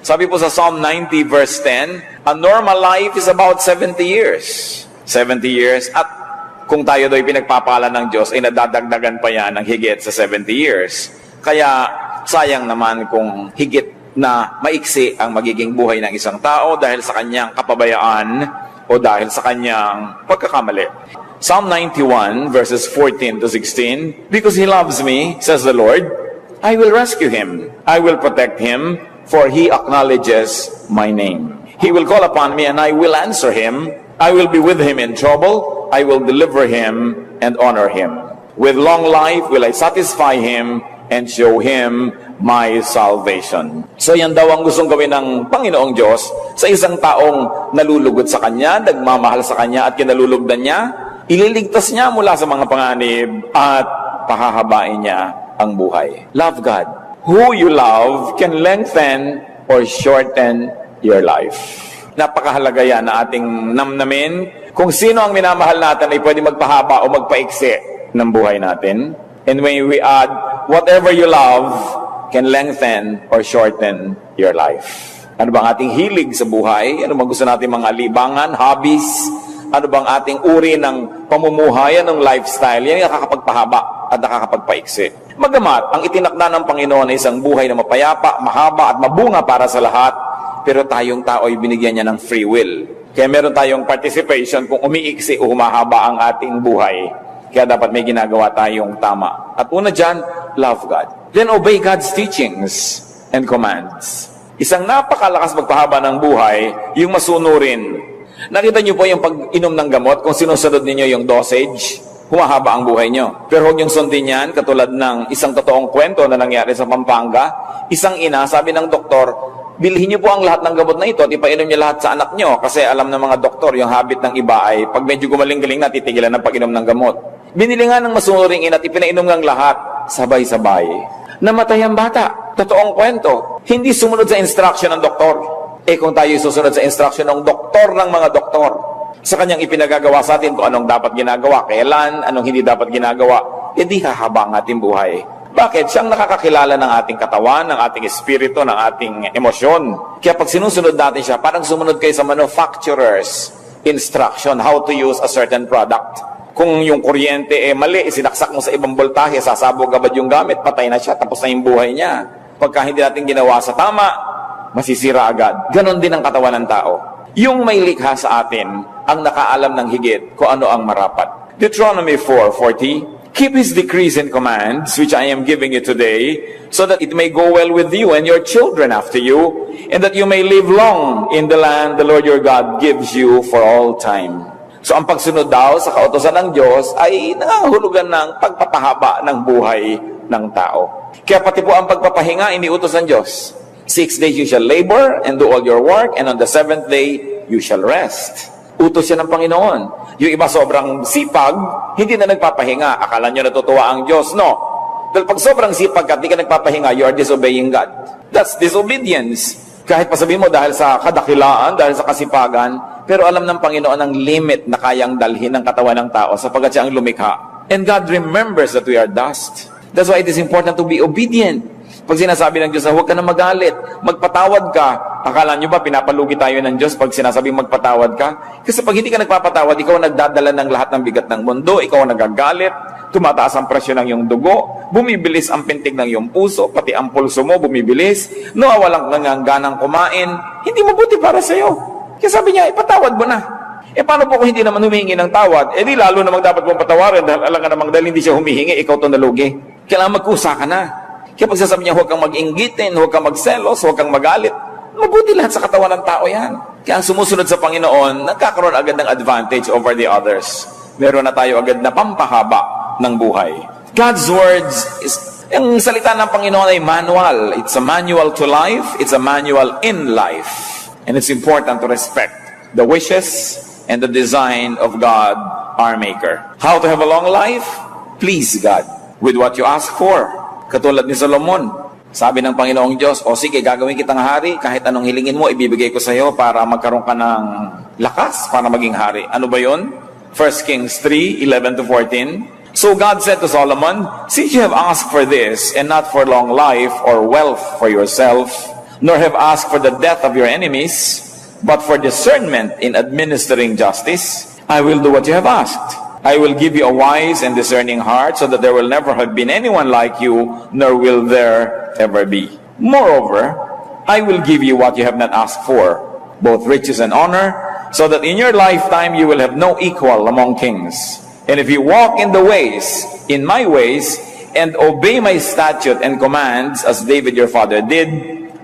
Sabi po sa Psalm 90 verse 10, a normal life is about 70 years. 70 years. At kung tayo do'y pinagpapala ng Diyos, ay nadadagdagan pa yan ng higit sa 70 years. Kaya sayang naman kung higit na maiksi ang magiging buhay ng isang tao dahil sa kanyang kapabayaan o dahil sa kanyang pagkakamali. Psalm 91 verses 14 to 16, because He loves me, says the Lord, I will rescue him. I will protect him, for he acknowledges my name. He will call upon me, and I will answer him. I will be with him in trouble. I will deliver him and honor him. With long life will I satisfy him and show him my salvation. So yan daw ang gustong gawin ng Panginoong Diyos sa isang taong nalulugod sa Kanya, nagmamahal sa Kanya at kinalulugdan niya. Ililigtas niya mula sa mga panganib at pahahabain niya ang buhay. Love God. Who you love can lengthen or shorten your life. Napakahalaga yan na ating namnamin. Kung sino ang minamahal natin ay pwede magpahaba o magpaiksi ng buhay natin. And when we add, whatever you love can lengthen or shorten your life. Ano bang ating hilig sa buhay? Ano bang gusto natin mga libangan, hobbies? Ano bang ating uri ng pamumuhay, ng lifestyle? Yan yung nakakapagpahaba at nakakapagpaiksi. Magamat, ang itinakda ng Panginoon ay isang buhay na mapayapa, mahaba at mabunga para sa lahat, pero tayong tao ay binigyan niya ng free will. Kaya meron tayong participation kung umiiksi o humahaba ang ating buhay. Kaya dapat may ginagawa tayong tama. At una dyan, love God. Then obey God's teachings and commands. Isang napakalakas magpahaba ng buhay, yung masunurin. Nakita niyo po yung pag-inom ng gamot, kung sinusunod ninyo yung dosage, humahaba ang buhay nyo. Pero huwag niyong sundin yan, katulad ng isang totoong kwento na nangyari sa Pampanga. Isang ina, sabi ng doktor, bilhin niyo po ang lahat ng gamot na ito at ipainom niyo lahat sa anak niyo. Kasi alam ng mga doktor, yung habit ng iba ay pag medyo gumaling-galing na, titigilan ng pag-inom ng gamot. Binili nga ng masunuring ina at ipinainom ng lahat, sabay-sabay. Namatay ang bata. Totoong kwento. Hindi sumunod sa instruction ng doktor. Kung tayo susunod sa instruction ng doktor ng mga doktor, sa kanyang ipinagagawa sa atin kung anong dapat ginagawa, kailan, anong hindi dapat ginagawa, di hahaba ang ating buhay. Bakit? Siyang nakakakilala ng ating katawan, ng ating espiritu, ng ating emosyon. Kaya pag sinusunod natin siya, parang sumunod kayo sa manufacturer's instruction, how to use a certain product. Kung yung kuryente mali, sinaksak mo sa ibang voltahe, sasabog agad yung gamit, patay na siya, tapos na yung buhay niya. Pagka hindi natin ginawa sa tama, masisira agad. Ganon din ang katawan ng tao. Yung may likha sa atin, ang nakaalam ng higit kung ano ang marapat. Deuteronomy 4:40, keep His decrees and commands, which I am giving you today, so that it may go well with you and your children after you, and that you may live long in the land the Lord your God gives you for all time. So ang pagsunod daw sa kautosan ng Diyos ay nangangahulugan ng pagpapahaba ng buhay ng tao. Kaya pati po ang pagpapahinga, iniutos ng Diyos. 6 days you shall labor and do all your work, and on the 7th day you shall rest. Utos yan ng Panginoon. Yung iba sobrang sipag, hindi na nagpapahinga. Akala nyo natutuwa ang Diyos. No. Dahil pag sobrang sipag at hindi ka nagpapahinga, you are disobeying God. That's disobedience. Kahit pa sabihin mo dahil sa kadakilaan, dahil sa kasipagan, pero alam ng Panginoon ang limit na kayang dalhin ng katawan ng tao sapagkat siya ang lumikha. And God remembers that we are dust. That's why it is important to be obedient. Pag sinasabi ng Diyos na huwag ka na magalit, magpatawad ka. Akala nyo ba pinapalugi tayo ng Diyos pag sinasabing magpatawad ka? Kasi pag hindi ka nagpapatawad, ikaw ang nagdadala ng lahat ng bigat ng mundo, ikaw ang nagagalit, tumataas ang presyo ng iyong dugo, bumibilis ang pintig ng iyong puso, pati ang pulso mo bumibilis, nawawalan ka ng ganang kumain, hindi mabuti para sa iyo. Kaya sabi niya, ipatawad mo na. Paano po kung hindi naman humihingi ng tawad? Di lalo namang dapat mong patawarin dahil alam ka namang dahil hindi siya humihingi, ikaw to nalugi. Kailangan magkusa ka na. Kaya pag sasabi niya, huwag kang mag-inggitin, huwag kang magselos, huwag kang magalit, mabuti lahat sa katawan ng tao yan. Kaya ang sumusunod sa Panginoon, nagkakaroon agad ng advantage over the others. Meron na tayo agad na pampahaba ng buhay. God's words ang salita ng Panginoon ay manual. It's a manual to life, it's a manual in life. And it's important to respect the wishes and the design of God, our Maker. How to have a long life? Please God with what you ask for. Katulad ni Solomon, sabi ng Panginoong Diyos, o sige, gagawin kitang hari, kahit anong hilingin mo, ibibigay ko sa iyo para magkaroon ka ng lakas para maging hari. Ano ba yun? 1 Kings 3:11-14. So God said to Solomon, since you have asked for this, and not for long life or wealth for yourself, nor have asked for the death of your enemies, but for discernment in administering justice, I will do what you have asked. I will give you a wise and discerning heart, so that there will never have been anyone like you, nor will there ever be. Moreover, I will give you what you have not asked for, both riches and honor, so that in your lifetime you will have no equal among kings. And if you walk in my ways, and obey my statute and commands, as David your father did,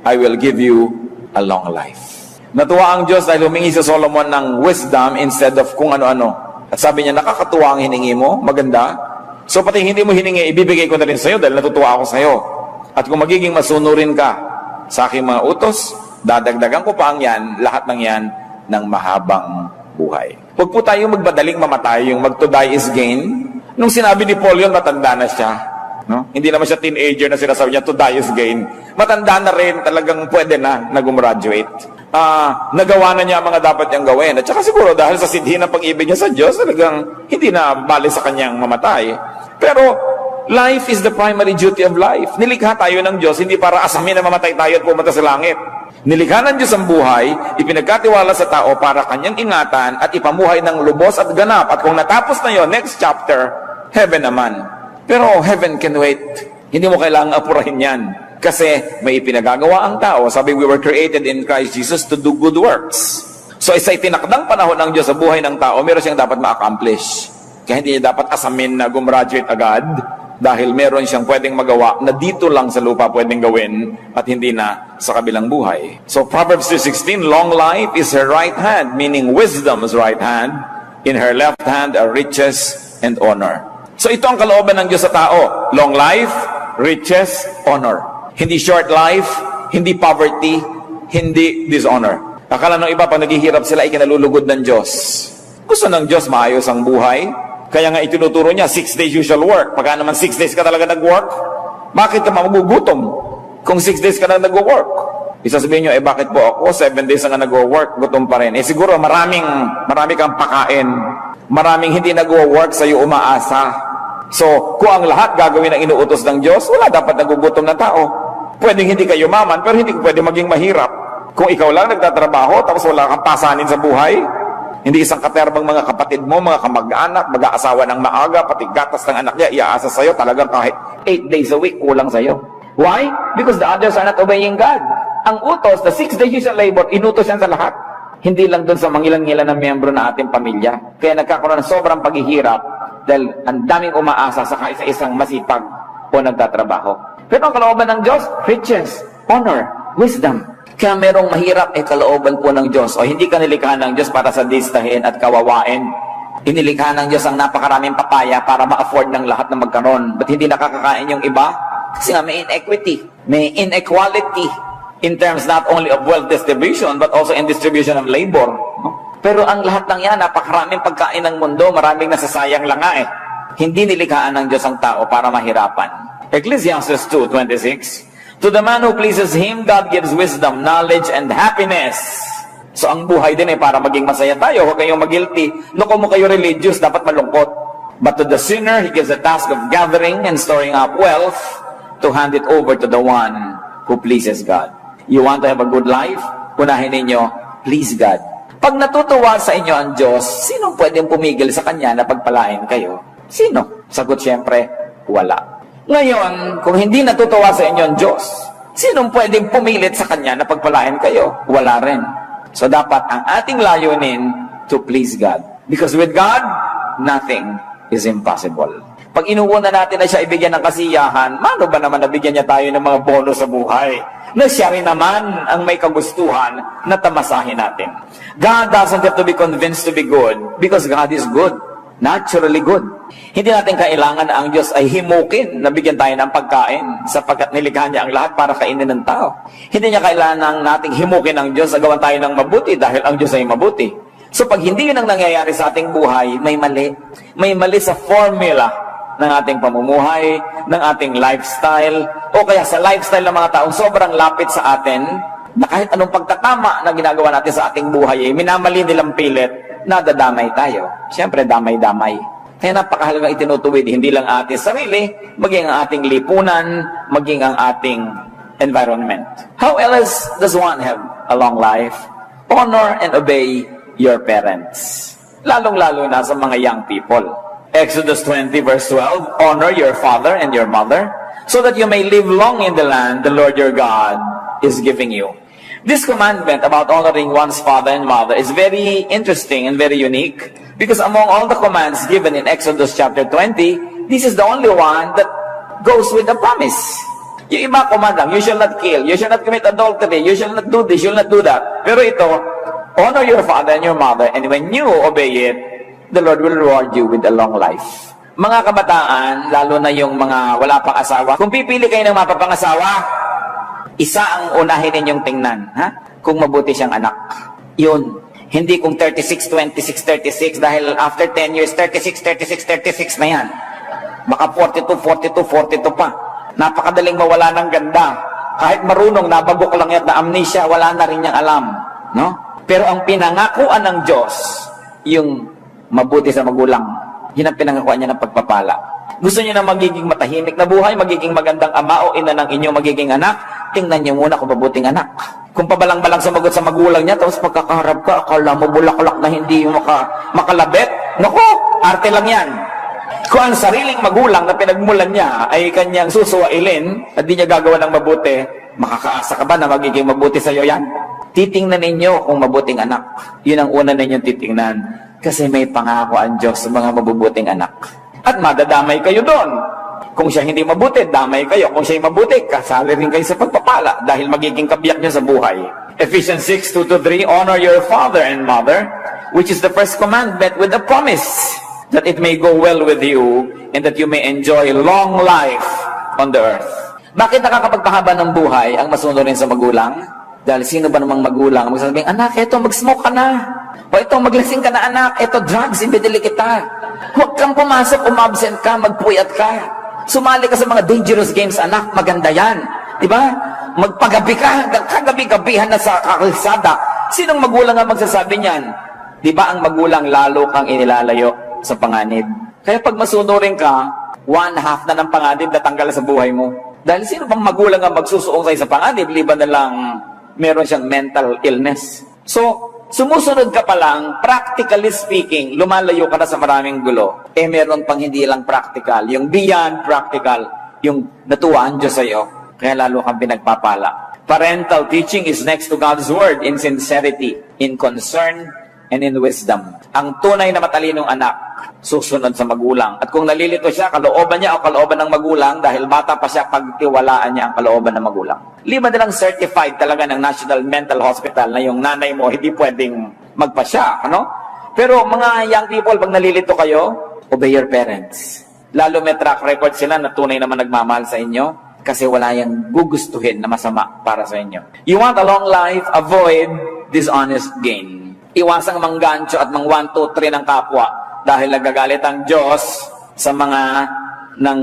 I will give you a long life. Natuwa ang Diyos dahil humingi si Solomon ng wisdom instead of kung ano-ano. At sabi niya, nakakatuwa ang hiningi mo, maganda. So pati hindi mo hiningi, ibibigay ko na rin sa'yo dahil natutuwa ako sa'yo. At kung magiging masunurin ka sa aking mga utos, dadagdagan ko pa ang yan, lahat ng yan, ng mahabang buhay. Huwag po tayo magbadaling mamatay, yung mag to die is gain. Nung sinabi ni Paul yun, matanda na siya. No? Hindi naman siya teenager na sinasabi niya, to die is gain. Matanda na rin, talagang pwede na gumraduate. Nagawa na niya ang mga dapat niyang gawin. At saka siguro dahil sa sidhi ng pag-ibig niya sa Diyos, talagang hindi na bali sa kanyang mamatay. Pero life is the primary duty of life. Nilikha tayo ng Diyos, hindi para asamin na mamatay tayo at pumunta sa langit. Nilikha ng Diyos ang buhay, ipinagkatiwala sa tao para kanyang ingatan at ipamuhay ng lubos at ganap. At kung natapos na yon, next chapter, heaven naman. Pero heaven can wait. Hindi mo kailangang apurahin yan. Kasi may ipinagagawa ang tao. Sabi, we were created in Christ Jesus to do good works. So isa itinakdang panahon ng Diyos sa buhay ng tao, meron siyang dapat ma-accomplish. Kaya hindi niya dapat asamin na gumraduate agad dahil meron siyang pwedeng magawa na dito lang sa lupa pwedeng gawin at hindi na sa kabilang buhay. So Proverbs 3:16, long life is her right hand, meaning wisdom's right hand. In her left hand are riches and honor. So ito ang kalooban ng Diyos sa tao. Long life, riches, honor. Hindi short life, hindi poverty, hindi dishonor. Akala ng iba, pag naghihirap sila, ikinalulugod ng Diyos. Gusto ng Diyos maayos ang buhay. Kaya nga itinuturo niya, 6 days usual work. Pagka naman 6 days ka talaga nag-work, bakit ka magugutom kung 6 days ka na nag-work? Isasabihin nyo, bakit po ako 7 days na nag-work, gutom pa rin. Siguro marami kang pakain. Maraming hindi nag-work sa'yo umaasa. So, kung ang lahat gagawin ang inuutos ng Diyos, wala dapat nagugutom na tao. Pwedeng hindi ka yumaman, pero hindi pwede maging mahirap. Kung ikaw lang nagtatrabaho, tapos wala kang pasanin sa buhay, hindi isang katerbang mga kapatid mo, mga kamag-anak, mag-aasawa ng maaga, pati gatas ng anak niya, iaasa sa'yo, talagang kahit 8 days a week, kulang sa'yo. Why? Because the others are not obeying God. Ang utos, the 6 days usual labor, inutos yan sa lahat. Hindi lang doon sa mangilan-ngilan ng miyembro ng ating pamilya. Kaya nagkakaroon ng sobrang paghihirap dahil ang daming umaasa sa isa-isang masipag o nagtatrabaho. Pero ang kalooban ng Diyos, riches, honor, wisdom. Kaya merong mahirap kalooban po ng Diyos. O hindi ka nilikha ng Diyos para sa distahin at kawawain. Inilikha ng Diyos ang napakaraming papaya para ma-afford ng lahat na magkaroon. Ba't hindi nakakakain yung iba? Kasi nga may inequity, may inequality in terms not only of wealth distribution but also in distribution of labor. No? Pero ang lahat ng yan, napakaraming pagkain ng mundo, maraming nasasayang lang nga Hindi nilikhaan ng Diyos ang tao para mahirapan. Ecclesiastes 2:26, to the man who pleases Him, God gives wisdom, knowledge, and happiness. So ang buhay din para maging masaya tayo. Huwag kayong mag-guilty. Kung mo kayo religious, dapat malungkot. But to the sinner, He gives the task of gathering and storing up wealth to hand it over to the one who pleases God. You want to have a good life? Unahin ninyo, please God. Pag natutuwa sa inyo ang Diyos, sino pwedeng pumigil sa Kanya na pagpalain kayo? Sino? Sagot siyempre, wala. Ngayon, kung hindi natutuwa sa inyo ang Diyos, sino pwedeng pumilit sa Kanya na pagpalain kayo? Wala rin. So dapat ang ating layunin to please God. Because with God, nothing is impossible. Pag inuuna natin na siya ibigyan ng kasiyahan, mano ba naman nabigyan niya tayo ng mga bonus sa buhay? Na siya rin naman ang may kagustuhan na tamasahin natin. God doesn't have to be convinced to be good because God is good. Naturally good. Hindi natin kailangan na ang Diyos ay himukin na bigyan tayo ng pagkain sapagkat nilikha niya ang lahat para kainin ng tao. Hindi niya kailangan nating himukin ang Diyos na gawan tayo ng mabuti dahil ang Diyos ay mabuti. So pag hindi yun ang nangyayari sa ating buhay, may mali. May mali sa formula ng ating pamumuhay, ng ating lifestyle, o kaya sa lifestyle ng mga taong sobrang lapit sa atin, na kahit anong pagtatama na ginagawa natin sa ating buhay, minamali nilang pilit, nadadamay tayo. Siyempre, damay-damay. Kaya napakahalagang itinutuwid, hindi lang ating sarili, maging ang ating lipunan, maging ang ating environment. How else does one have a long life? Honor and obey your parents. Lalong-lalo na sa mga young people. Exodus 20 verse 12, honor your father and your mother, so that you may live long in the land the Lord your God is giving you. This commandment about honoring one's father and mother is very interesting and very unique, because among all the commands given in Exodus chapter 20, this is the only one that goes with the promise. Yung iba command lang, you shall not kill, you shall not commit adultery, you shall not do this, you shall not do that. Pero ito, honor your father and your mother, and when you obey it, the Lord will reward you with a long life. Mga kabataan, lalo na yung mga wala pang asawa, kung pipili kayo ng mapapangasawa, isa ang unahin ninyong tingnan, ha? Kung mabuti siyang anak. Yun. Hindi kung 36, 26, 36, dahil after 10 years, 36, 36, 36 na yan. Baka 42, 42, 42 pa. Napakadaling mawala ng ganda. Kahit marunong, nabagok lang yan na amnesia, wala na rin niyang alam. No? Pero ang pinangakuan ng Diyos, yung mabuti sa magulang. Yun ang pinangakuan niya ng pagpapala. Gusto niyo na magiging matahimik na buhay, magiging magandang ama o ina ng inyong magiging anak, tingnan niyo muna kung mabuting anak. Kung pabalang-balang sumagot sa magulang niya, tapos pagkakaharap ka, akala mo bulaklak na hindi makalabit, naku, arte lang yan. Kung ang sariling magulang na pinagmulan niya ay kanyang susuwailin at di niya gagawa ng mabuti, makakaasa ka ba na magiging mabuti sa iyo yan? Titingnan ninyo kung mabuting anak. Yun ang una ninyong titingnan. Kasi may pangako ang Diyos sa mga mabubuting anak. At madadamay kayo doon. Kung siya hindi mabuti, damay kayo. Kung siya mabuti, kasali rin kayo sa pagpapala dahil magiging kabiyak niya sa buhay. Ephesians 6:2-3, honor your father and mother, which is the first commandment with a promise that it may go well with you and that you may enjoy long life on the earth. Bakit nakakapagpahaba ng buhay ang masunurin sa magulang? Dahil sino ba namang magulang magsasabing, anak, eto, mag-smoke ka na. O ito, maglasing ka na, anak. Ito, drugs, ibidili kita. Huwag kang pumasok, umabsent ka, magpuyat ka. Sumali ka sa mga dangerous games, anak. Maganda yan. Diba? Magpagabi ka, hanggang kagabi-gabihan na sa kalsada. Sinong magulang ang magsasabi niyan? Diba ang magulang lalo kang inilalayo sa panganib? Kaya pag masunurin ka, 1/2 na ng panganib natanggal sa buhay mo. Dahil sino bang magulang ang magsusuong sa'yo sa panganib, liban na lang meron siyang mental illness. So, sumusunod ka pa lang, practically speaking, lumalayo ka na sa maraming gulo. Meron pang hindi lang practical, yung beyond practical, yung natuwa ang Diyos sa'yo, kaya lalo kang pinagpapala. Parental teaching is next to God's Word in sincerity, in concern, and in wisdom. Ang tunay na matalinong anak, susunod sa magulang. At kung nalilito siya, kalooban niya o kalooban ng magulang, dahil bata pa siya, pagtiwalaan niya ang kalooban ng magulang. Lima nilang certified talaga ng National Mental Hospital na yung nanay mo hindi pwedeng magpasya, ano? Pero mga young people, pag nalilito kayo, obey your parents. Lalo may track record sila na tunay naman nagmamahal sa inyo kasi wala yung gugustuhin na masama para sa inyo. You want a long life, avoid dishonest gain. Iwasang manggancho at mang 1, 2, 3 ng kapwa dahil nagagalit ang Diyos sa mga nang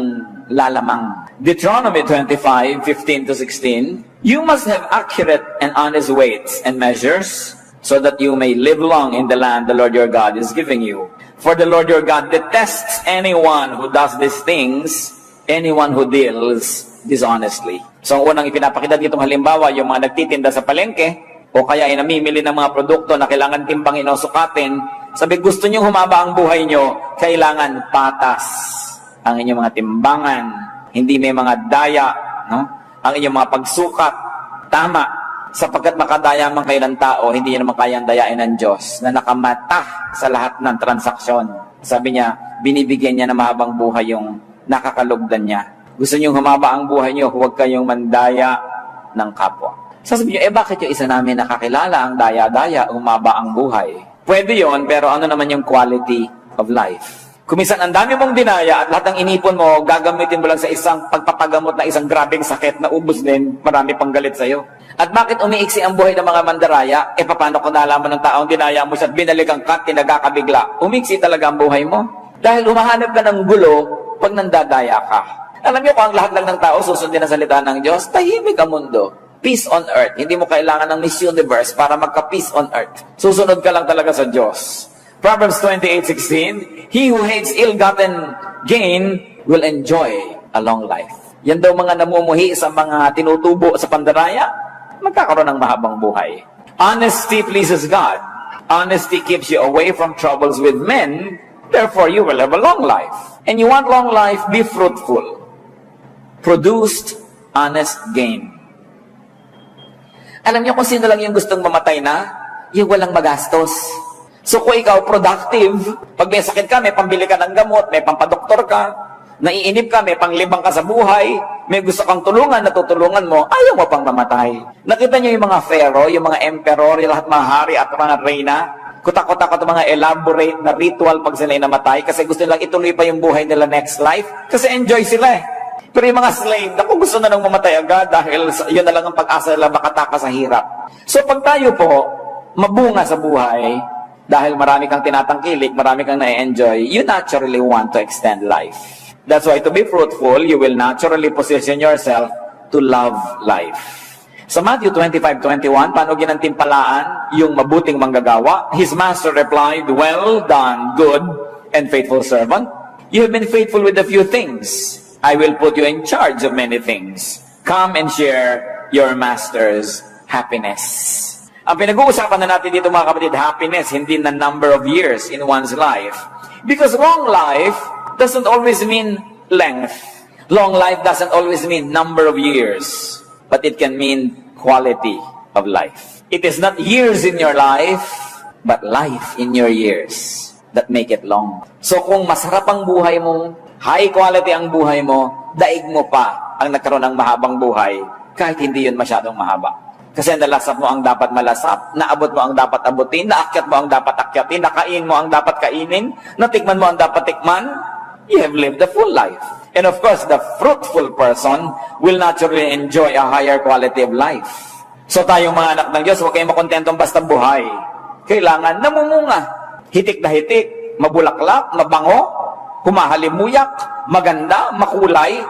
lalamang. Deuteronomy 25:15-16, you must have accurate and honest weights and measures so that you may live long in the land the Lord your God is giving you. For the Lord your God detests anyone who does these things, anyone who deals dishonestly. So ang unang ipinapakita ditong halimbawa, yung mga nagtitinda sa palengke, o kaya ay namimili ng mga produkto na kailangan timbangin o sukatin, sabi, gusto nyo humaba ang buhay nyo, kailangan patas ang inyong mga timbangan, hindi may mga daya, no? Ang inyong mga pagsukat, tama, sapagkat makadaya man kayo ng tao, hindi nyo naman kayang dayain ng Diyos na nakamata sa lahat ng transaksyon. Sabi niya, binibigyan niya na mahabang buhay yung nakakalugdan niya. Gusto nyo humaba ang buhay nyo, huwag kayong mandaya ng kapwa. Sasabihin nyo, bakit yung isa namin nakakilala ang daya-daya, humaba ang buhay? Pwede yon, pero ano naman yung quality of life? Kung minsan ang dami mong dinaya at lahat ng inipon mo, gagamitin mo lang sa isang pagpapagamot na isang grabing sakit na ubos din, marami pang galit sa'yo. At bakit umiiksi ang buhay ng mga mandaraya? Paano kung nalaman ng taong dinaya mo siya at binalikan ka, tinagakabigla? Umiiksi talaga ang buhay mo. Dahil humahanap ka ng gulo pag nandadaya ka. Alam niyo kung ang lahat lang ng tao susundin ang salita ng Diyos, tahimik ang mundo. Peace on earth. Hindi mo kailangan ng Miss Universe para magka-peace on earth. Susunod ka lang talaga sa Diyos. Proverbs 28:16, he who hates ill-gotten gain will enjoy a long life. Yan daw mga namumuhi sa mga tinutubo sa pandaraya, magkakaroon ng mahabang buhay. Honesty pleases God. Honesty keeps you away from troubles with men. Therefore, you will have a long life. And you want long life, be fruitful. Produced, honest gain. Alam niyo kung sino lang yung gustong mamatay na? Yung walang magastos. So kung ikaw productive, pag may sakit ka, may pambili ka ng gamot, may pampadoktor ka, naiinip ka, may panglibang ka sa buhay, may gusto kang tulungan, natutulungan mo, ayaw mo pang mamatay. Nakita niyo yung mga pharaoh, yung mga emperor, yung lahat mga hari at mga reyna, kutak-kutak at mga elaborate na ritual pag sila'y namatay kasi gusto nilang ituloy pa yung buhay nila next life kasi enjoy sila eh. Pero yung mga slave, naku, gusto na nang mamatay agad dahil yun na lang ang pag-asa nila makatakas sa hirap. So pag tayo po, mabunga sa buhay, dahil marami kang tinatangkilik, marami kang na-enjoy, you naturally want to extend life. That's why to be fruitful, you will naturally position yourself to love life. Sa Matthew 25:21, paano ginantimpalaan yung mabuting manggagawa? His master replied, "Well done, good and faithful servant. You have been faithful with a few things. I will put you in charge of many things. Come and share your master's happiness." Ang pinag-uusapan na natin dito mga kapatid, happiness, hindi na number of years in one's life. Because long life doesn't always mean length. Long life doesn't always mean number of years. But it can mean quality of life. It is not years in your life, but life in your years that make it long. So kung masarap ang buhay mo, high quality ang buhay mo, daig mo pa ang nagkaroon ng mahabang buhay, kahit hindi yun masyadong mahaba. Kasi nalasap mo ang dapat malasap, naabot mo ang dapat abutin, naakyat mo ang dapat akyatin, nakain mo ang dapat kainin, natikman mo ang dapat tikman, you have lived a full life. And of course, the fruitful person will naturally enjoy a higher quality of life. So tayong mga anak ng Diyos, huwag kayong makontentong basta buhay. Kailangan namumunga, hitik na hitik, mabulaklak, mabango, humahalimuyak, maganda, makulay.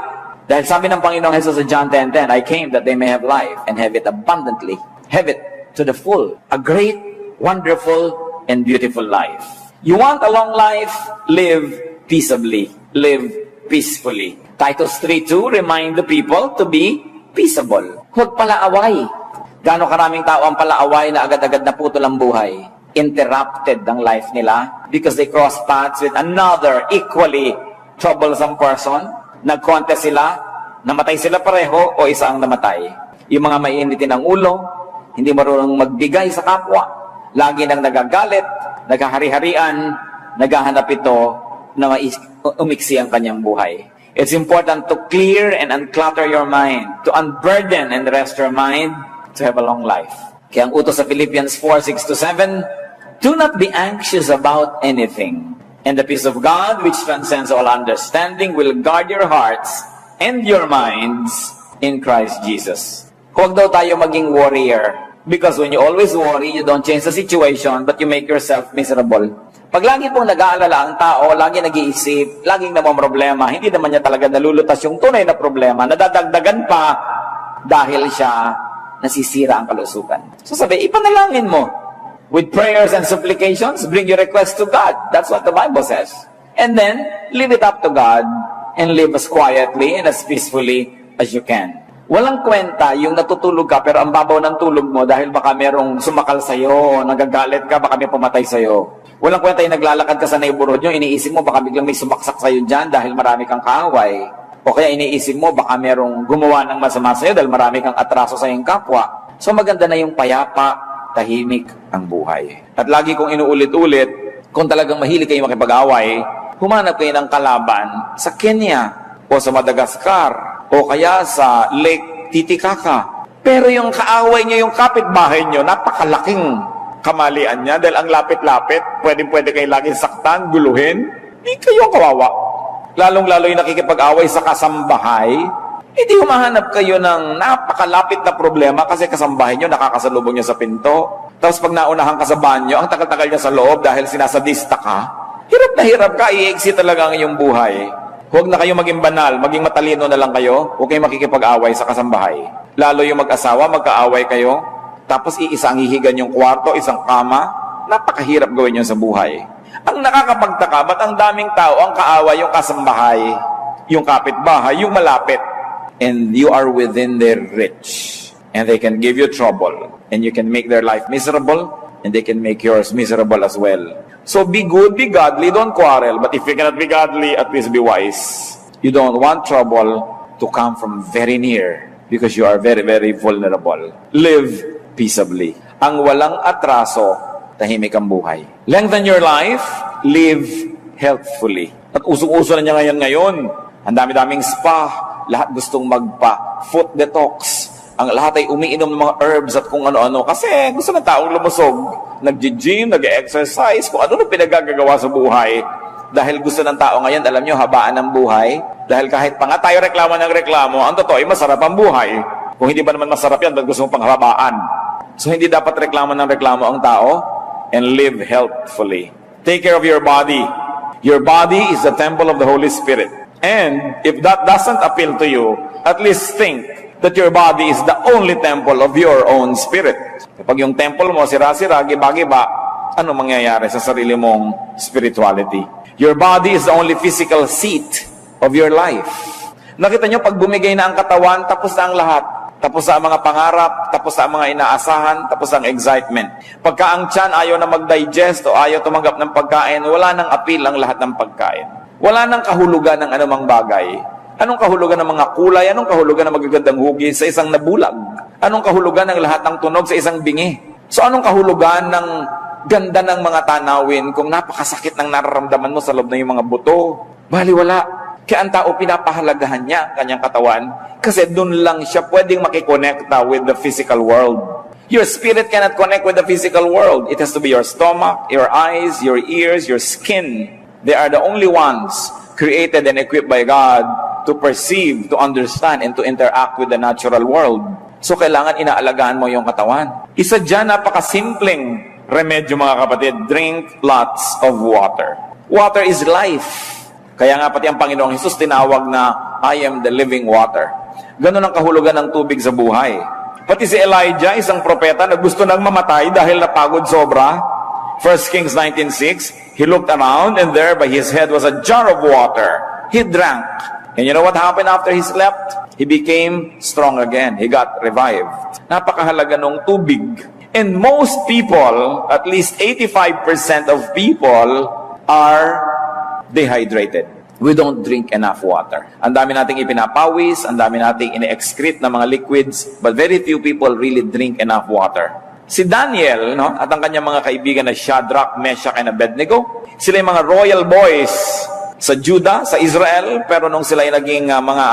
Dahil sabi ng Panginoong Jesus sa John 10:10, I came that they may have life and have it abundantly. Have it to the full. A great, wonderful, and beautiful life. You want a long life? Live peaceably. Live peacefully. Titus 3:2, remind the people to be peaceable. Huwag palaaway. Gaano karaming tao ang palaaway na agad-agad na putol ang buhay. Interrupted ang life nila because they cross paths with another equally troublesome person. Nag-contest sila, namatay sila pareho o isa ang namatay. Yung mga maiinitin ng ulo, hindi marunong magbigay sa kapwa, lagi nang nagagalit, naghahari-harian, naghahanap ito na umiksi ang kanyang buhay. It's important to clear and unclutter your mind, to unburden and rest your mind, to have a long life. Kaya ang utos sa Philippians 4:6-7, do not be anxious about anything. And the peace of God, which transcends all understanding, will guard your hearts and your minds in Christ Jesus. Huwag daw tayo maging warrior. Because when you always worry, you don't change the situation, but you make yourself miserable. Pag lagi pong nag-aalala ang tao, lagi nag-iisip, laging namamroblema, hindi naman niya talaga nalulutas yung tunay na problema, nadadagdagan pa dahil siya nasisira ang kalusugan. So sabi, ipanalangin mo. With prayers and supplications, bring your request to God. That's what the Bible says. And then, leave it up to God and live as quietly and as peacefully as you can. Walang kwenta yung natutulog ka pero ang babaw ng tulog mo dahil baka merong sumakal sa'yo, nagagalit ka, baka may pumatay sa'yo. Walang kwenta yung naglalakad ka sa neighborhood nyo, iniisip mo baka biglang may sumaksak sa'yo dyan dahil marami kang kaaway. O kaya iniisip mo baka merong gumawa ng masama sa'yo dahil marami kang atraso sa iyong kapwa. So maganda na yung payapa, tahimik ang buhay. At lagi kong inuulit-ulit, kung talagang mahilig kayo makipag-away, humanap kayo ng kalaban sa Kenya, o sa Madagascar, o kaya sa Lake Titicaca. Pero yung kaaway nyo, yung kapitbahay nyo, napakalaking kamalian niya, dahil ang lapit-lapit, pwede kayo laging saktan, guluhin, hindi kayo kawawa. Lalong-lalo yung nakikipag-away sa kasambahay, hindi humahanap kayo ng napakalapit na problema kasi kasambahay nyo nakakasalubong nyo sa pinto. Tapos pag naunahan ka sa banyo, ang tagal-tagal niya sa loob dahil sinasadista ka, hirap na hirap ka, i-exit talaga ang iyong buhay. Huwag na kayo maging banal, maging matalino na lang kayo, huwag kayong makikipag-away sa kasambahay. Lalo yung mag-asawa, magka-away kayo, tapos iisa ang hihigan yung kwarto, isang kama, napakahirap gawin yun sa buhay. Ang nakakapagtaka, ba't ang daming tao ang kaaway yung kasambahay, yung kapitbahay, yung malapit? and you are within their reach. And they can give you trouble, and you can make their life miserable, and they can make yours miserable as well. So be good, be godly, don't quarrel. But if you cannot be godly, at least be wise. You don't want trouble to come from very near because you are very, very vulnerable. Live peaceably. Ang walang atraso, tahimik ang buhay. Lengthen your life, live healthfully. At usong-uso na niya ngayon. Ang dami-daming spa, lahat gustong magpa-foot detox. Ang lahat ay umiinom ng mga herbs at kung ano-ano. Kasi gusto ng taong lumusog. Nag-gym, nag-exercise, kung ano na pinagagagawa sa buhay. Dahil gusto ng tao ngayon, alam nyo, habaan ng buhay. Dahil kahit pa nga tayo reklamo ng reklamo, ang totoo ay masarap ang buhay. Kung hindi ba naman masarap yan, ba't gusto mong panghabaan? So hindi dapat reklamo ng reklamo ang tao and live healthfully. Take care of your body. Your body is the temple of the Holy Spirit. And if that doesn't appeal to you, at least think that your body is the only temple of your own spirit. Kapag yung temple mo, sira-sira, giba-giba, ano mangyayari sa sarili mong spirituality? Your body is the only physical seat of your life. Nakita nyo, pag bumigay na ang katawan, tapos na ang lahat. Tapos na ang mga pangarap, tapos na ang mga inaasahan, tapos ang excitement. Pagka ang tiyan ayaw na mag-digest o ayaw tumanggap ng pagkain, wala nang appeal ang lahat ng pagkain. Wala nang kahulugan ng anumang bagay. Anong kahulugan ng mga kulay? Anong kahulugan ng magagandang hugis sa isang nabulag? Anong kahulugan ng lahat ng tunog sa isang bingi? So anong kahulugan ng ganda ng mga tanawin kung napakasakit ng nararamdaman mo sa loob ng iyong mga buto? Baliwala. Kaya ang tao pinapahalagahan niya ang kanyang katawan kasi doon lang siya pwedeng makikonekta with the physical world. Your spirit cannot connect with the physical world. It has to be your stomach, your eyes, your ears, your skin. They are the only ones created and equipped by God to perceive, to understand, and to interact with the natural world. So, kailangan inaalagaan mo yung katawan. Isa dyan, napakasimpleng remedyo mga kapatid. Drink lots of water. Water is life. Kaya nga pati ang Panginoong Hesus tinawag na, I am the living water. Ganun ang kahulugan ng tubig sa buhay. Pati si Elijah, isang propeta na gusto nang mamatay dahil napagod sobra. 1 Kings 19:6, he looked around and there by his head was a jar of water. He drank. And you know what happened after he slept? He became strong again. He got revived. Napakahalaga ng tubig. And most people, at least 85% of people, are dehydrated. We don't drink enough water. Ang dami nating ipinapawis, ang dami nating ine-excrete na mga liquids, but very few people really drink enough water. Si Daniel, no, at ang kanyang mga kaibigan na Shadrach, Meshach, and Abednego, sila yung mga royal boys sa Judah, sa Israel, pero nung sila ay naging mga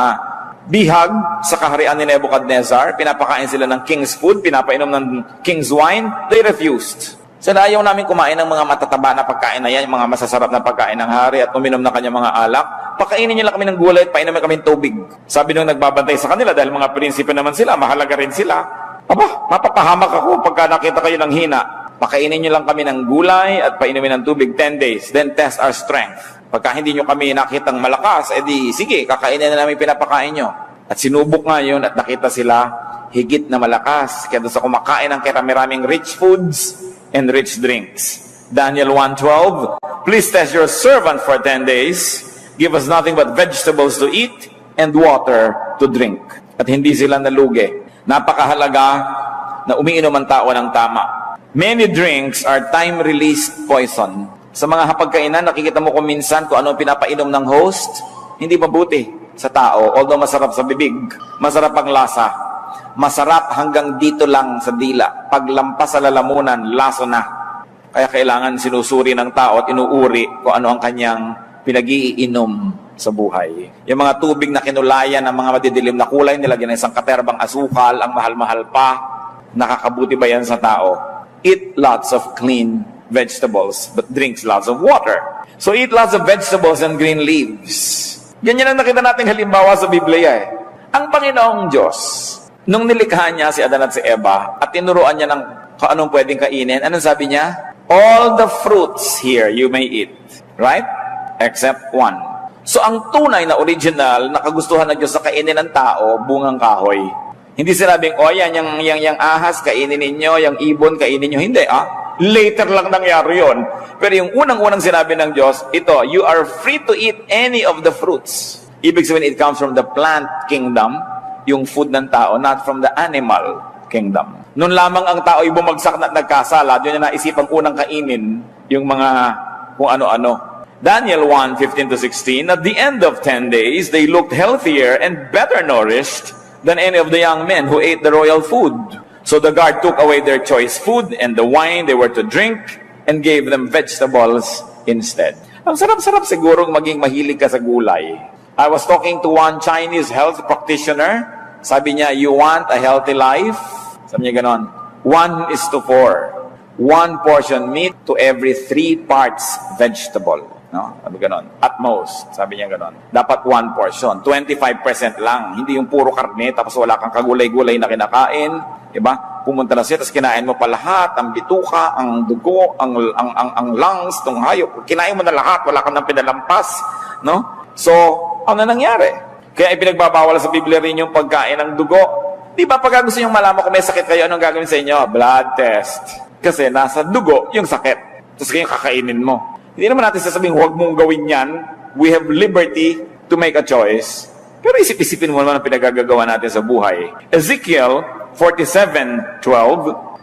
bihag sa kaharian ni Nebuchadnezzar, pinapakain sila ng king's food, pinapainom ng king's wine, they refused. Sila ayaw namin kumain ng mga matataba na pagkain na yan, yung mga masasarap na pagkain ng hari at uminom na kanyang mga alak. Pakainin niyo lang kami ng gulay at painumin kami ng tubig. Sabi nung nagbabantay sa kanila, dahil mga prinsipe naman sila, mahalaga rin sila. Aba, mapapahamak ako pagka nakita kayo ng hina. Pakainin niyo lang kami ng gulay at painumin ng tubig 10 days. Then test our strength. Pagka hindi nyo kami nakitang malakas, edi sige, kakainin na namin pinapakain nyo. At sinubok nga yun at nakita sila higit na malakas. Kaya doon sa kumakain ng karami-raming rich foods and rich drinks. Daniel 1:12, please test your servant for 10 days. Give us nothing but vegetables to eat and water to drink. At hindi sila nalugi. Napakahalaga na umiinom ang tao ng tama. Many drinks are time-released poison. Sa mga hapagkainan, nakikita mo kung minsan kung ano pinapainom ng host, hindi mabuti sa tao. Although masarap sa bibig, masarap ang lasa. Masarap hanggang dito lang sa dila. Paglampas sa lalamunan, laso na. Kaya kailangan sinusuri ng tao at inuuri kung ano ang kanyang pinag-iinom sa buhay. Yung mga tubig na kinulayan ng mga madidilim na kulay, nilagyan ng isang katerbang asukal, ang mahal-mahal pa, nakakabuti ba yan sa tao? Eat lots of clean vegetables, but drinks lots of water. So eat lots of vegetables and green leaves. Ganyan ang nakita nating halimbawa sa Biblia eh. Ang Panginoong Diyos, nung nilikha niya si Adan at si Eva, at tinuruan niya ng kung anong pwedeng kainin, anong sabi niya? All the fruits here you may eat. Right? Except one. So ang tunay na original na kagustuhan ng Diyos sa kainin ng tao, bungang kahoy. Hindi sinabing, yan, yung ahas, kainin ninyo, yung ibon, kainin ninyo. Hindi, later lang nangyari yun. Pero yung unang-unang sinabi ng Diyos, ito, you are free to eat any of the fruits. Ibig sabihin, it comes from the plant kingdom. yung food ng tao, not from the animal kingdom. Noon lamang ang tao ay bumagsak na nagkasala, doon na naisipang unang kainin yung mga kung ano-ano. Daniel 1:15-16, at the end of 10 days, they looked healthier and better nourished than any of the young men who ate the royal food. So the guard took away their choice food and the wine they were to drink and gave them vegetables instead. Ang sarap-sarap sigurong maging mahilig ka sa gulay. I was talking to one Chinese health practitioner. Sabi niya, you want a healthy life? Sabi niya ganon, 1:4. 1 portion meat to every 3 parts vegetable. No? Sabi ganon. At most, sabi niya ganon. Dapat 1 portion. 25% lang. Hindi yung puro karne, tapos wala kang kagulay-gulay na kinakain. Diba? Pumunta na siya, tapos kinain mo pa lahat, ang bituka, ang dugo, ang lungs, tong hayop. Kinain mo na lahat, wala kang nang pinalampas. No? So, ano nangyari? Kaya ipinagbabawal sa Biblia rin yung pagkain ng dugo. Di ba pagka gusto nyo malaman kung may sakit kayo, anong gagawin sa inyo? Blood test. Kasi nasa dugo yung sakit. Tapos kayo kakainin mo. Hindi naman natin sasabihin, huwag mong gawin yan. We have liberty to make a choice. Pero isip-isipin mo naman ang pinagagagawa natin sa buhay. Ezekiel 47:12,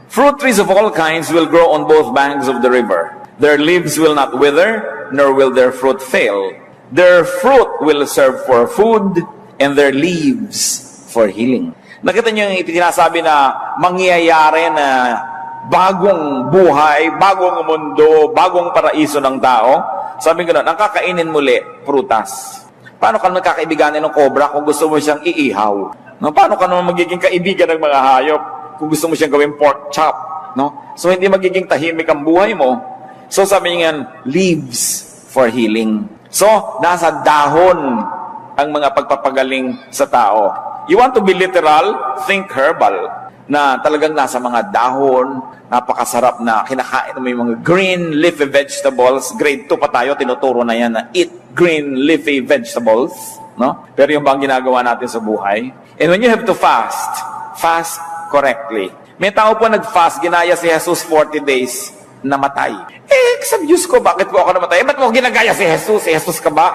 fruit trees of all kinds will grow on both banks of the river. Their leaves will not wither, nor will their fruit fail. Their fruit will serve for food, and their leaves for healing. Nakita niyo yung ipinasabi na mangyayari na bagong buhay, bagong mundo, bagong paraiso ng tao. Sabi ko na, ang kakainin muli, prutas. Paano ka magkakaibiganin ng cobra kung gusto mo siyang iihaw? No? Paano ka naman magiging kaibigan ng mga hayop kung gusto mo siyang gawing pork chop? No? So, hindi magiging tahimik ang buhay mo. So, sabi niya yan, leaves for healing. So, nasa dahon ang mga pagpapagaling sa tao. You want to be literal? Think herbal. Na talagang nasa mga dahon, napakasarap na kinakain mo yung mga green leafy vegetables. Grade 2 pa tayo, tinuturo na yan na eat green leafy vegetables. No? Pero yung bang ginagawa natin sa buhay? And when you have to fast, fast correctly. May tao po nag-fast, ginaya si Jesus 40 days, namatay. Sa Diyos ko, bakit po ako namatay? Ba't mo ginagaya si Jesus? Si Jesus ka ba?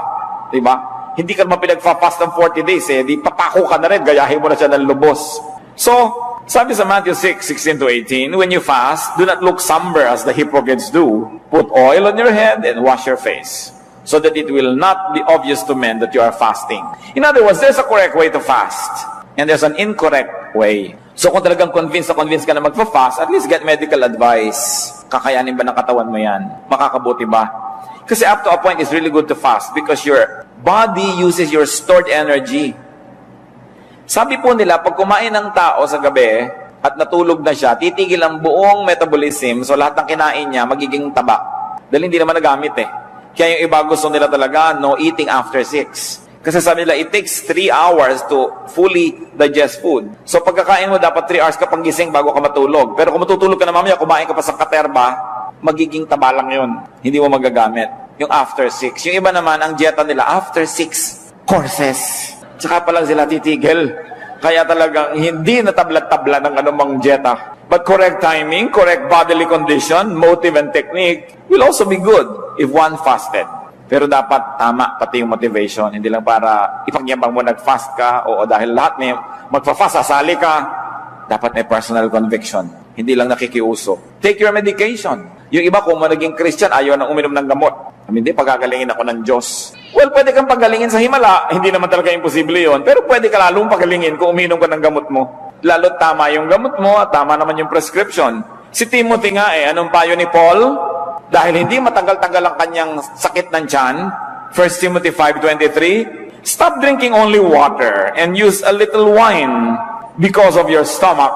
Diba? Hindi ka naman pinag-fast ng 40 days di papako ka na rin, gayahin mo na siya ng lubos. So, sabi sa Matthew 6:16-18, when you fast, do not look somber as the hypocrites do. Put oil on your head and wash your face, so that it will not be obvious to men that you are fasting. In other words, there's a correct way to fast, and there's an incorrect way. So kung talagang convinced ka na magpa-fast, at least get medical advice. Kakayanin ba ng katawan mo yan? Makakabuti ba? Kasi up to a point, it's really good to fast because your body uses your stored energy. Sabi po nila, pag kumain ng tao sa gabi at natulog na siya, titigil ang buong metabolism, so lahat ng kinain niya magiging taba. Dahil hindi naman nagamit Kaya yung iba gusto nila talaga, no eating after 6. Kasi sabi nila, it takes 3 hours to fully digest food. So pagkakain mo, dapat 3 hours ka pang gising bago ka matulog. Pero kung matutulog ka na mamaya, kumain ka pa sa katerba, magiging taba lang yun. Hindi mo magagamit. Yung after 6. Yung iba naman, ang dieta nila, after 6 courses. Tsaka pa lang sila titigil. Kaya talagang hindi natabla-tabla ng anumang dieta. But correct timing, correct bodily condition, motive and technique will also be good if one fasted. Pero dapat tama pati yung motivation. Hindi lang para ipagyabang mo nag-fast ka o dahil lahat may magpa-fast, sasali ka. Dapat may personal conviction. Hindi lang nakikiuso. Take your medication. Yung iba kung naging Christian, ayaw nang uminom ng gamot. Hindi, pagagalingin ako ng Diyos. Well, pwede kang pagalingin sa himala. Hindi naman talaga imposible yon. Pero pwede ka lalong pagalingin kung uminom ka ng gamot mo. Lalo't tama yung gamot mo at tama naman yung prescription. Si Timothy nga anong payo ni Paul? Dahil hindi matagal-tagal ang kanyang sakit ng tiyan, 1 Timothy 5:23, stop drinking only water and use a little wine because of your stomach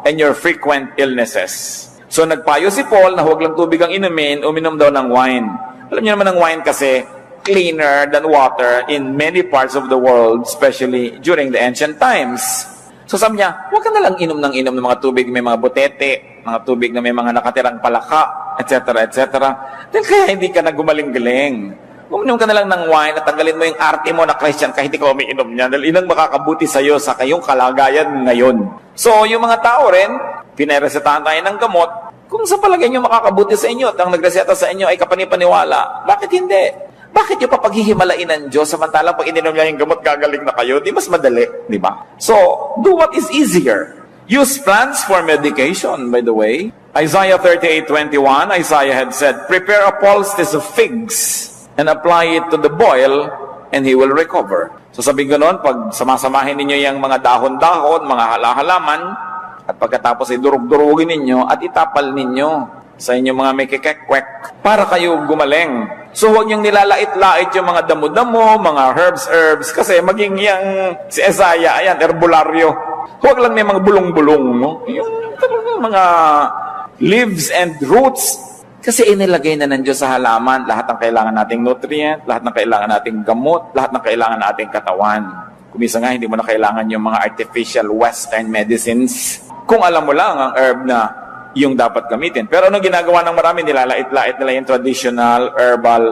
and your frequent illnesses. So nagpayo si Paul na huwag lang tubig ang inumin, uminom daw ng wine. Alam niyo naman ang wine kasi cleaner than water in many parts of the world, especially during the ancient times. So sabi niya, huwag ka na lang inom ng mga tubig, may mga butete, mga tubig na may mga nakatirang palaka, etc., etc. Dahil kaya hindi ka na gumaling-galing. Uminom ka na lang ng wine at tanggalin mo yung arte mo na Christian kahit hindi ka umiinom niya. Dahil inang makakabuti sa'yo sa kayong kalagayan ngayon. So, yung mga tao rin, pinaresetahan tayo ng gamot. Kung sa palagay nyo makakabuti sa inyo at ang nagreseta sa inyo ay kapanipaniwala, bakit hindi? Bakit yung papaghihimalain ng Diyos samantalang pag ininom niya yung gamot, gagaling na kayo? Di mas madali, di ba? So, do what is easier. Use plants for medication, by the way. Isaiah 38:21, Isaiah had said, "Prepare a poultice of figs and apply it to the boil, and he will recover." So sabi ganoon, pag samasamahin ninyo yung mga dahon-dahon, mga halaman, at pagkatapos ay durug-durugin ninyo at itapal ninyo sa inyong mga may kikekwek para kayo gumaling. So huwag niyong nilalait-lait yung mga damo-damo, mga herbs, kasi maging yung si Isaiah, ayan, herbularyo. Huwag lang may mga bulong-bulong, no? Yung mga leaves and roots. Kasi inilagay na ng Diyos sa halaman lahat ng kailangan nating nutrient, lahat ng kailangan nating gamot, lahat ng kailangan nating katawan. Kumisa nga, hindi mo na kailangan yung mga artificial western medicines. Kung alam mo lang ang herb na yung dapat gamitin. Pero ano ginagawa ng marami, nilalait-lait nila yung traditional herbal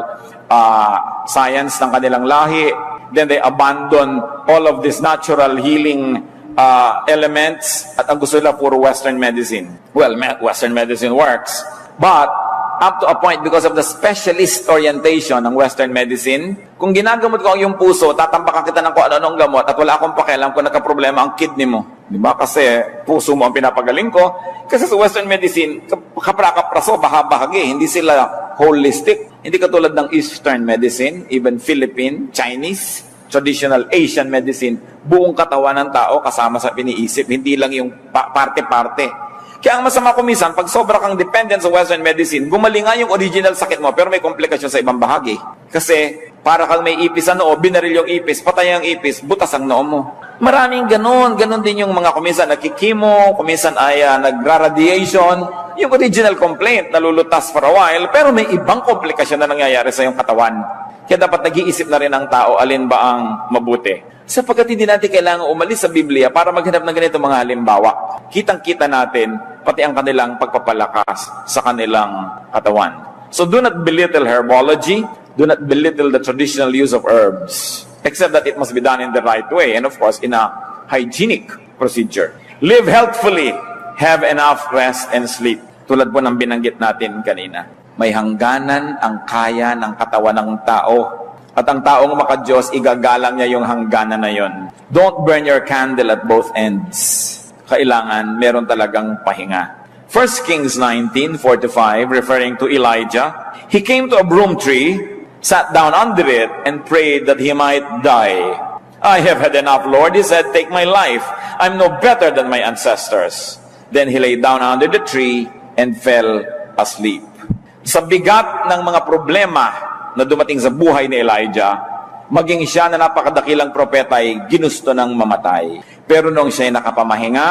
science ng kanilang lahi. Then they abandon all of this natural healing elements at ang gusto nila puro Western medicine. Well, Western medicine works, but up to a point, because of the specialist orientation ng Western medicine, kung ginagamot ko ang iyong puso, tatampakan kita ng kung ano-anong gamot at wala akong pakialam kung nagka-problema ang kidney mo. Di ba? Kasi puso mo ang pinapagaling ko. Kasi sa Western medicine, kaprakapraso, bahagi, hindi sila holistic. Hindi katulad ng Eastern medicine, even Philippine, Chinese, traditional Asian medicine, buong katawan ng tao kasama sa piniisip, hindi lang yung parte-parte. Kaya ang masama ko minsan, pag sobra kang dependent sa Western medicine, gumaling nga yung original sakit mo, pero may komplikasyon sa ibang bahagi. Kasi, para kang may ipis sa noo, binaril yung ipis, patay ang ipis, butas ang noo mo. Maraming ganun. Ganun din yung mga kuminsan nagkikimo, kuminsan ay nagra-radiation. Yung original complaint, nalulutas for a while, pero may ibang komplikasyon na nangyayari sa iyong katawan. Kaya dapat nag-iisip na rin ang tao, alin ba ang mabuti. Sapagkat hindi natin kailangan umalis sa Biblia para maghanap ng ganito mga halimbawa. Kitang-kita natin pati ang kanilang pagpapalakas sa kanilang katawan. So do not belittle herbology. Do not belittle the traditional use of herbs. Except that it must be done in the right way. And of course, in a hygienic procedure. Live healthfully. Have enough rest and sleep. Tulad po ng binanggit natin kanina. May hangganan ang kaya ng katawan ng tao. At ang taong maka-Diyos, igagalang niya yung hangganan na yon. Don't burn your candle at both ends. Kailangan meron talagang pahinga. 1 Kings 19:4-5, referring to Elijah, he came to a broom tree, sat down under it, and prayed that he might die. I have had enough, Lord, he said, take my life. I'm no better than my ancestors. Then he lay down under the tree and fell asleep. Sa bigat ng mga problema na dumating sa buhay ni Elijah, maging siya na napakadakilang propeta ay ginusto ng mamatay. Pero nung siya ay nakapamahinga,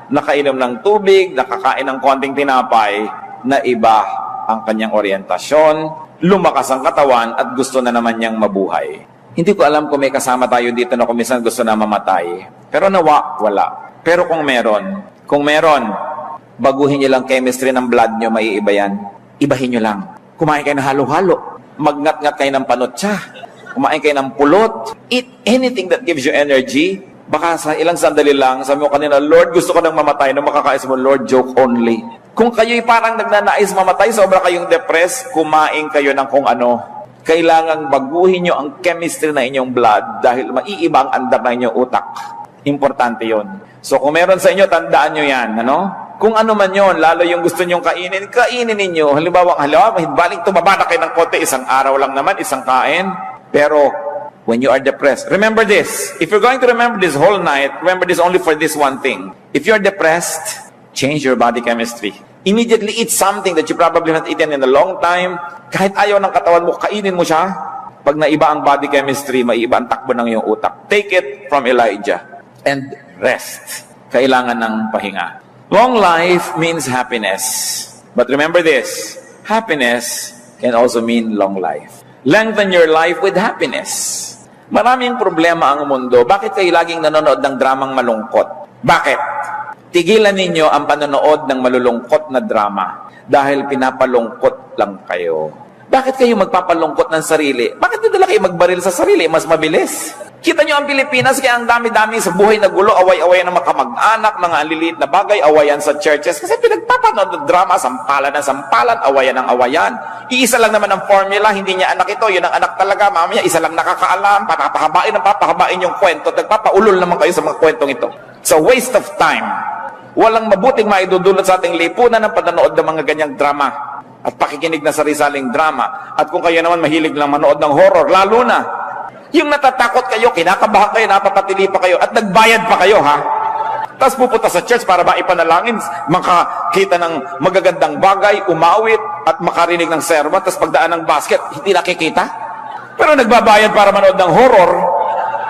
nakainom ng tubig, nakakain ng konting tinapay, na iba ang kanyang orientasyon, lumakas ang katawan at gusto na naman niyang mabuhay. Hindi ko alam kung may kasama tayo dito na kumisan gusto na mamatay. Pero nawa, wala. Pero kung meron, baguhin niyo lang chemistry ng blood niyo, maiiba yan. Ibahin niyo lang. Kumain kayo ng halo-halo. Magngat-ngat kayo ng panotsa. Kumain kayo ng pulot. Eat anything that gives you energy. Baka sa ilang sandali lang, sabi mo kanina, Lord, gusto ko nang mamatay. Nung makakais mo, Lord, joke only. Kung kayo'y parang nagnanais mamatay, sobra kayong depressed, kumain kayo ng kung ano. Kailangang baguhin nyo ang chemistry na inyong blood dahil maiiba ang andar na inyong utak. Importante yon. So kung meron sa inyo, tandaan nyo yan. Ano? Kung ano man yon, lalo yung gusto nyong kainin ninyo. Halimbawa, baling tumaba na kayo ng konti, isang araw lang naman, isang kain. Pero, when you are depressed, remember this. If you're going to remember this whole night, remember this only for this one thing. If you're depressed, change your body chemistry. Immediately eat something that you probably not eaten in a long time. Kahit ayaw ng katawan mo, kainin mo siya. Pag naiba ang body chemistry, maiiba ang takbo ng iyong utak. Take it from Elijah. And rest. Kailangan ng pahinga. Long life means happiness. But remember this, happiness can also mean long life. Lengthen your life with happiness. Maraming problema ang mundo. Bakit kayo laging nanonood ng dramang malungkot? Bakit? Tigilan ninyo ang panonood ng malulungkot na drama dahil pinapalungkot lang kayo. Bakit kayo magpapalungkot ng sarili? Bakit hindi kayo magbaril sa sarili? Mas mabilis. Kita nyo ang Pilipinas, kaya ang dami-dami sa buhay na gulo, away-awayan ng mga kamag-anak, mga aliliit na bagay, awayan sa churches, kasi pinagpapanood ng drama, sampalan ng sampalan, awayan ng awayan. Iisa lang naman ang formula, hindi niya anak ito, yun ang anak talaga, mamaya isa lang nakakaalam, papahabain yung kwento, nagpapaulol naman kayo sa mga kwentong ito. It's a waste of time. Walang mabuting maidudulot sa ating lipunan ng panonood ng mga ganyang drama at pakikinig na sari-saling drama. At kung kayo naman mahilig lang manood ng horror, lalo na, yung natatakot kayo, kinakabahan kayo, napapatili pa kayo, at nagbayad pa kayo, ha? Tapos pupunta sa church para maipanalangin, makakita ng magagandang bagay, umawit, at makarinig ng sermon, tapos pagdaan ng basket, hindi nakikita. Pero nagbabayad para manood ng horror,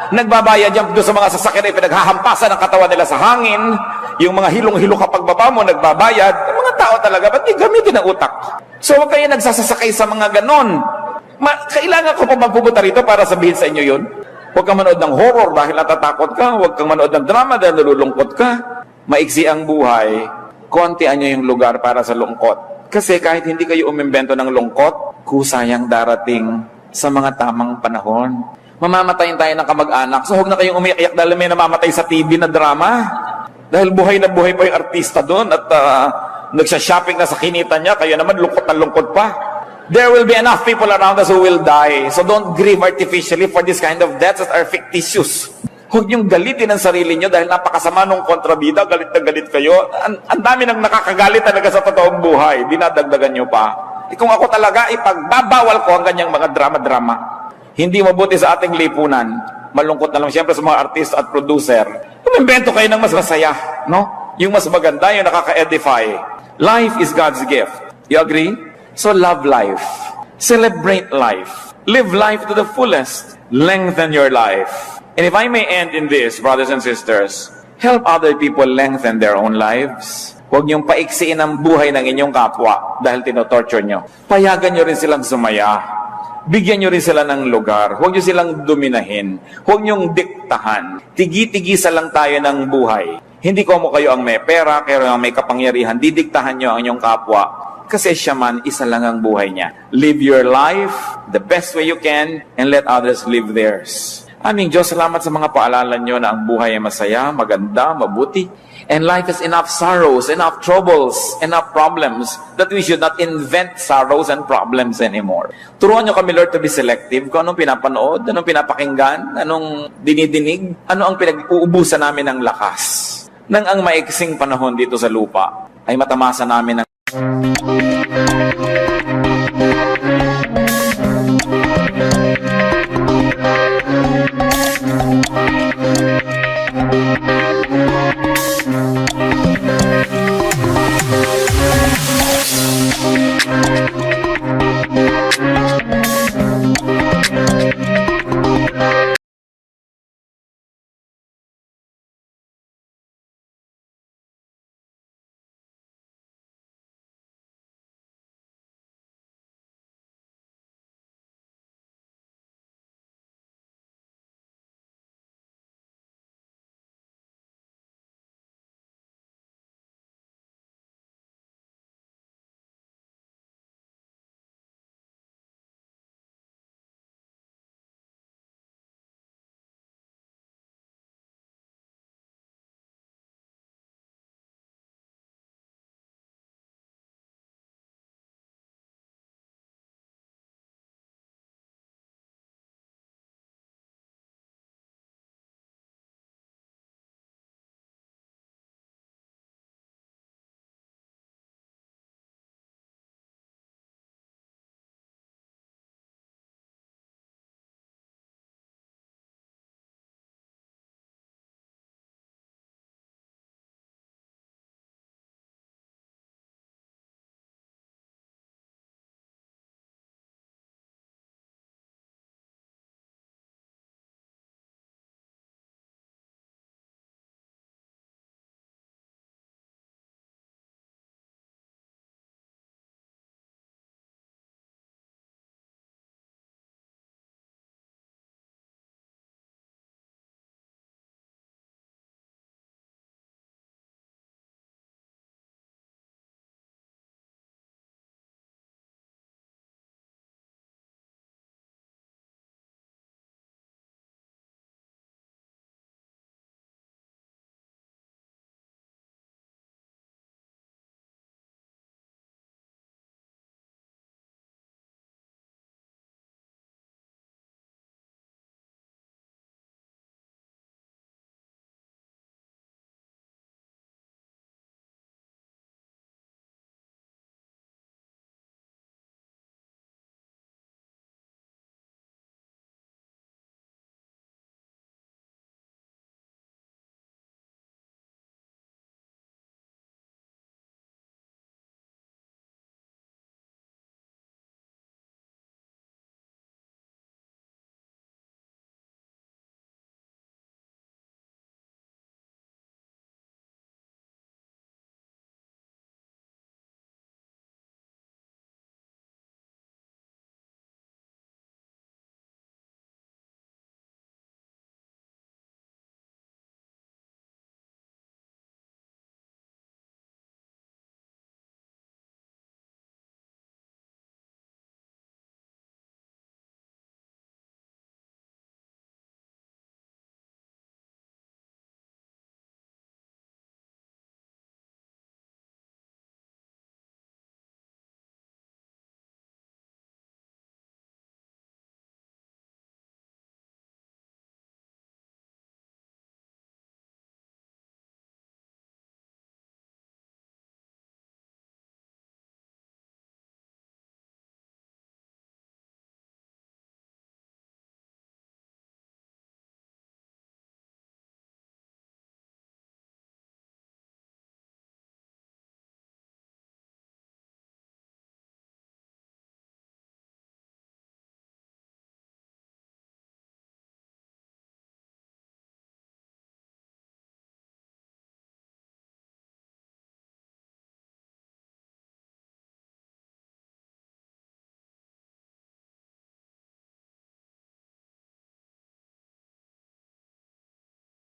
nagbabayad yan doon sa mga sasakyan na pinaghahampasan ng katawan nila sa hangin, yung mga hilong-hilo kapag baba mo, nagbabayad. Ang mga tao talaga, ba't di gamitin ang utak? So huwag kayo nagsasasakay sa mga ganon. Kailangan ko pa magpupunta rito para sabihin sa inyo yun. Huwag kang manood ng horror dahil natatakot ka. Huwag kang manood ng drama dahil nalulungkot ka. Maiksi ang buhay. Kontian nyo yung lugar para sa lungkot. Kasi kahit hindi kayo umimbento ng lungkot, kusayang darating sa mga tamang panahon. Mamamatayin tayo ng kamag-anak. So huwag na kayong umiiyak dahil may namamatay sa TV na drama. Dahil buhay na buhay pa yung artista doon at nagsha-shopping na sa kinita niya. Kaya naman lungkot na lungkot pa. There will be enough people around us who will die. So don't grieve artificially for this kind of deaths that are fictitious. Huwag niyong galitin ang sarili niyo dahil napakasama nung kontrabida, galit na galit kayo. Ang dami nang nakakagalit talaga sa totoong buhay. Dinadagdagan niyo pa. Kung ako talaga, ipagbabawal ko ang ganyang mga drama-drama. Hindi mabuti sa ating lipunan. Malungkot na lang siyempre sa mga artist at producer. Umimbento kayo ng mas masaya, no? Yung mas maganda, yung nakaka-edify. Life is God's gift. You agree? So love life. Celebrate life. Live life to the fullest. Lengthen your life. And if I may end in this, brothers and sisters, help other people lengthen their own lives. Huwag niyong paiksiin ang buhay ng inyong kapwa dahil tinotorture niyo. Payagan niyo rin silang sumaya. Bigyan niyo rin sila ng lugar. Huwag niyo silang dominahin. Huwag niyong diktahan. Tigi-tigisa lang tayo ng buhay. Hindi ko mo kayo ang may pera, kayo ang may kapangyarihan. Didiktahan niyo ang inyong kapwa. Kasi siya man, isa lang ang buhay niya. Live your life the best way you can and let others live theirs. Aming Diyos, salamat sa mga paalala niyo na ang buhay ay masaya, maganda, mabuti. And life has enough sorrows, enough troubles, enough problems that we should not invent sorrows and problems anymore. Turuan niyo kami, Lord, to be selective kung anong pinapanood, anong pinapakinggan, anong dinidinig, ano ang pinag-uubusan namin ng lakas. Nang ang maiksing panahon dito sa lupa ay matamasa namin ng